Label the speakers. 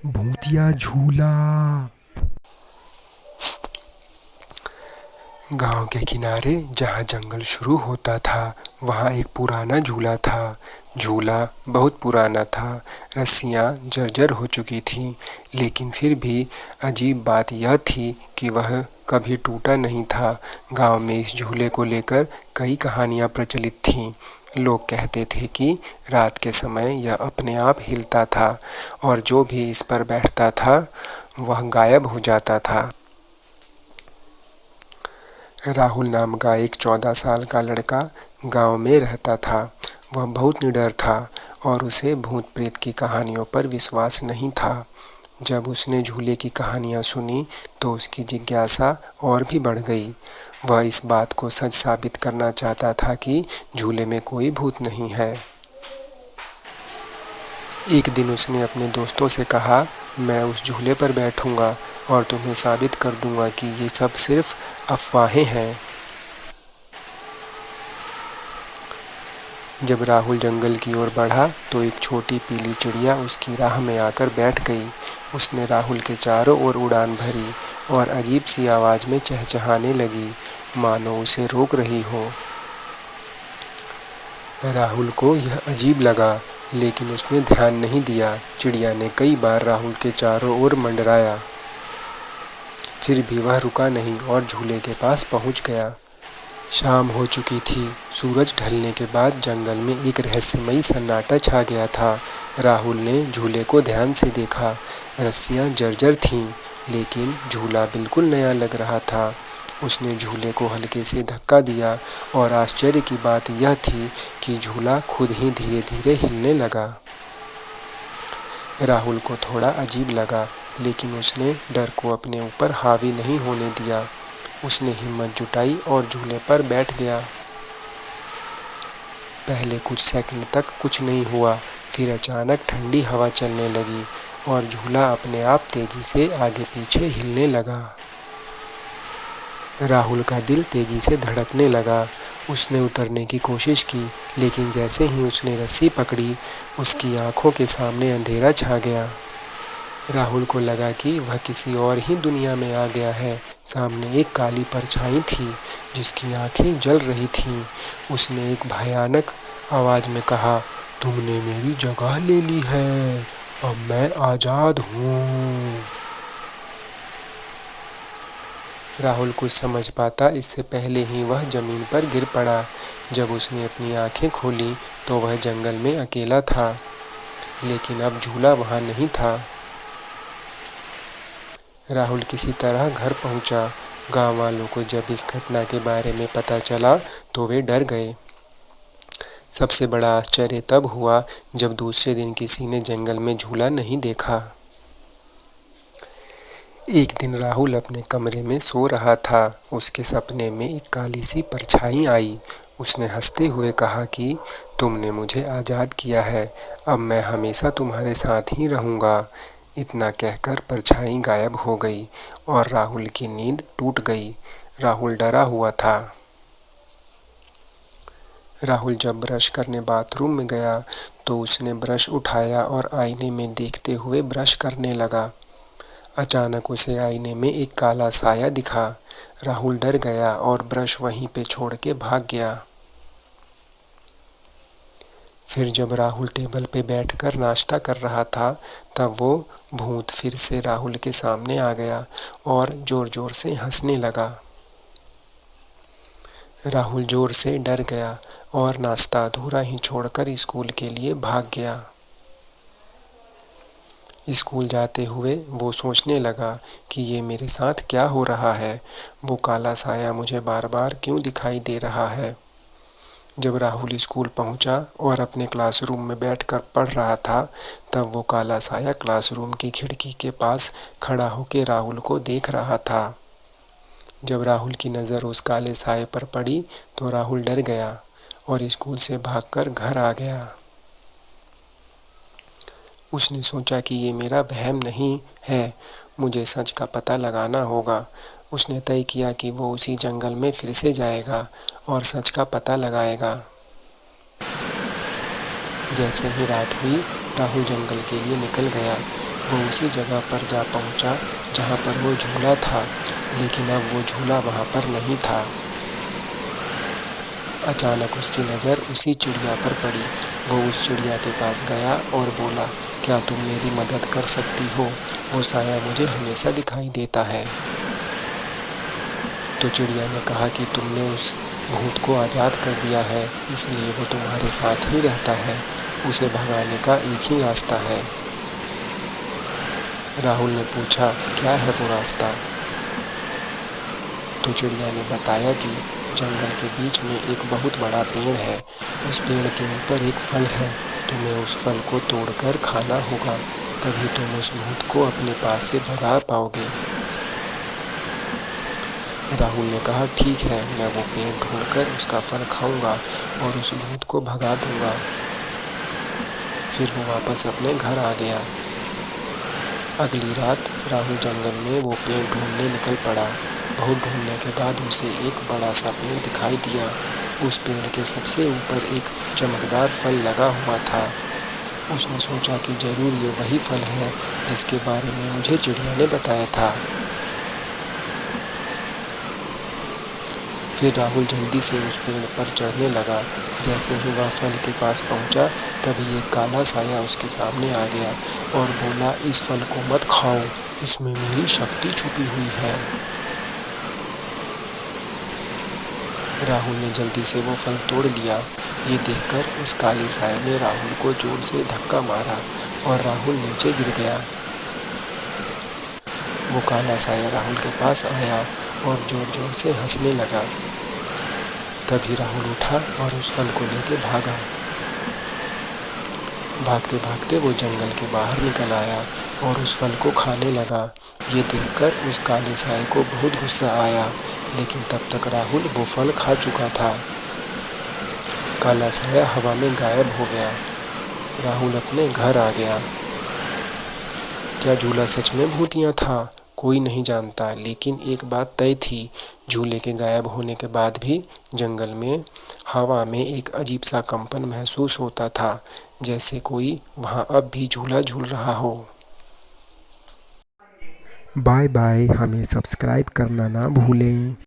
Speaker 1: भूतिया झूला। गांव के किनारे जहाँ जंगल शुरू होता था वहाँ एक पुराना झूला था। झूला बहुत पुराना था, रस्सियाँ जर्जर हो चुकी थीं, लेकिन फिर भी अजीब बात यह थी कि वह कभी टूटा नहीं था। गांव में इस झूले को लेकर कई कहानियाँ प्रचलित थीं। लोग कहते थे कि रात के समय यह अपने आप हिलता था और जो भी इस पर बैठता था वह गायब हो जाता था। राहुल नाम का एक 14 साल का लड़का गांव में रहता था। वह बहुत निडर था और उसे भूत प्रेत की कहानियों पर विश्वास नहीं था। जब उसने झूले की कहानियाँ सुनी तो उसकी जिज्ञासा और भी बढ़ गई। वह इस बात को सच साबित करना चाहता था कि झूले में कोई भूत नहीं है। एक दिन उसने अपने दोस्तों से कहा, मैं उस झूले पर बैठूंगा और तुम्हें साबित कर दूंगा कि ये सब सिर्फ अफवाहें हैं। जब राहुल जंगल की ओर बढ़ा तो एक छोटी पीली चिड़िया उसकी राह में आकर बैठ गई। उसने राहुल के चारों ओर उड़ान भरी और अजीब सी आवाज़ में चहचहाने लगी, मानो उसे रोक रही हो। राहुल को यह अजीब लगा, लेकिन उसने ध्यान नहीं दिया। चिड़िया ने कई बार राहुल के चारों ओर मंडराया, फिर भी वह रुका नहीं और झूले के पास पहुंच गया। शाम हो चुकी थी। सूरज ढलने के बाद जंगल में एक रहस्यमयी सन्नाटा छा गया था। राहुल ने झूले को ध्यान से देखा। रस्सियाँ जर्जर थीं, लेकिन झूला बिल्कुल नया लग रहा था। उसने झूले को हल्के से धक्का दिया और आश्चर्य की बात यह थी कि झूला खुद ही धीरे धीरे हिलने लगा। राहुल को थोड़ा अजीब लगा, लेकिन उसने डर को अपने ऊपर हावी नहीं होने दिया। उसने हिम्मत जुटाई और झूले पर बैठ गया। पहले कुछ सेकंड तक कुछ नहीं हुआ, फिर अचानक ठंडी हवा चलने लगी और झूला अपने आप तेजी से आगे पीछे हिलने लगा। राहुल का दिल तेजी से धड़कने लगा। उसने उतरने की कोशिश की, लेकिन जैसे ही उसने रस्सी पकड़ी, उसकी आंखों के सामने अंधेरा छा गया। राहुल को लगा कि वह किसी और ही दुनिया में आ गया है। सामने एक काली परछाई थी जिसकी आंखें जल रही थीं। उसने एक भयानक आवाज़ में कहा, तुमने मेरी जगह ले ली है, अब मैं आज़ाद हूँ। राहुल कुछ समझ पाता इससे पहले ही वह ज़मीन पर गिर पड़ा। जब उसने अपनी आंखें खोली तो वह जंगल में अकेला था, लेकिन अब झूला वहाँ नहीं था। राहुल किसी तरह घर पहुंचा। गांव वालों को जब इस घटना के बारे में पता चला तो वे डर गए। सबसे बड़ा आश्चर्य तब हुआ जब दूसरे दिन किसी ने जंगल में झूला नहीं देखा। एक दिन राहुल अपने कमरे में सो रहा था। उसके सपने में एक काली सी परछाई आई। उसने हंसते हुए कहा कि तुमने मुझे आज़ाद किया है, अब मैं हमेशा तुम्हारे साथ ही रहूँगा। इतना कहकर परछाई गायब हो गई और राहुल की नींद टूट गई। राहुल डरा हुआ था। राहुल जब ब्रश करने बाथरूम में गया तो उसने ब्रश उठाया और आईने में देखते हुए ब्रश करने लगा। अचानक उसे आईने में एक काला साया दिखा। राहुल डर गया और ब्रश वहीं पे छोड़ के भाग गया। फिर जब राहुल टेबल पे बैठकर नाश्ता कर रहा था तब वो भूत फिर से राहुल के सामने आ गया और जोर जोर से हंसने लगा। राहुल जोर से डर गया और नाश्ता अधूरा ही छोड़कर स्कूल के लिए भाग गया। स्कूल जाते हुए वो सोचने लगा कि ये मेरे साथ क्या हो रहा है। वो काला साया मुझे बार बार क्यों दिखाई दे रहा है। जब राहुल स्कूल पहुंचा और अपने क्लासरूम में बैठकर पढ़ रहा था तब वो काला साया क्लासरूम की खिड़की के पास खड़ा होकर राहुल को देख रहा था। जब राहुल की नज़र उस काले साये पर पड़ी तो राहुल डर गया और स्कूल से भागकर घर आ गया। उसने सोचा कि ये मेरा वहम नहीं है, मुझे सच का पता लगाना होगा। उसने तय किया कि वो उसी जंगल में फिर से जाएगा और सच का पता लगाएगा। जैसे ही रात हुई राहुल जंगल के लिए निकल गया। वो उसी जगह पर जा पहुंचा जहां पर वो झूला था, लेकिन अब वो झूला वहां पर नहीं था। अचानक उसकी नज़र उसी चिड़िया पर पड़ी। वो उस चिड़िया के पास गया और बोला, क्या तुम मेरी मदद कर सकती हो? वो साया मुझे हमेशा दिखाई देता है। तो चिड़िया ने कहा कि तुमने उस भूत को आज़ाद कर दिया है, इसलिए वो तुम्हारे साथ ही रहता है। उसे भगाने का एक ही रास्ता है। राहुल ने पूछा, क्या है वो रास्ता? तो चिड़िया ने बताया कि जंगल के बीच में एक बहुत बड़ा पेड़ है। उस पेड़ के ऊपर एक फल है। तुम्हें उस फल को तोड़कर खाना होगा, तभी तुम उस भूत को अपने पास से भगा पाओगे। राहुल ने कहा, ठीक है, मैं वो पेड़ ढूंढकर उसका फल खाऊंगा और उस भूत को भगा दूंगा। फिर वो वापस अपने घर आ गया। अगली रात राहुल जंगल में वो पेड़ ढूंढने निकल पड़ा। बहुत ढूंढने के बाद उसे एक बड़ा सा पेड़ दिखाई दिया। उस पेड़ के सबसे ऊपर एक चमकदार फल लगा हुआ था। उसने सोचा कि जरूर ये वही फल है जिसके बारे में मुझे चिड़िया ने बताया था। फिर राहुल जल्दी से उस पेड़ पर चढ़ने लगा। जैसे ही वह फल के पास पहुंचा, तभी एक काला साया उसके सामने आ गया और बोला, इस फल को मत खाओ, इसमें मेरी शक्ति छुपी हुई है। राहुल ने जल्दी से वो फल तोड़ लिया। ये देखकर उस काले साये ने राहुल को जोर से धक्का मारा और राहुल नीचे गिर गया। वो काला साया राहुल के पास आया और जोर जोर से हंसने लगा। तभी राहुल उठा और उस फल को लेके भागा। भागते भागते वो जंगल के बाहर निकल आया और उस फल को खाने लगा। ये देखकर उस काले साये को बहुत गुस्सा आया, लेकिन तब तक राहुल वो फल खा चुका था। काला साया हवा में गायब हो गया। राहुल अपने घर आ गया। क्या झूला सच में भूतिया था? कोई नहीं जानता, लेकिन एक बात तय थी, झूले के गायब होने के बाद भी जंगल में हवा में एक अजीब सा कंपन महसूस होता था, जैसे कोई वहां अब भी झूला झूल रहा हो। बाय बाय, हमें सब्सक्राइब करना ना भूलें।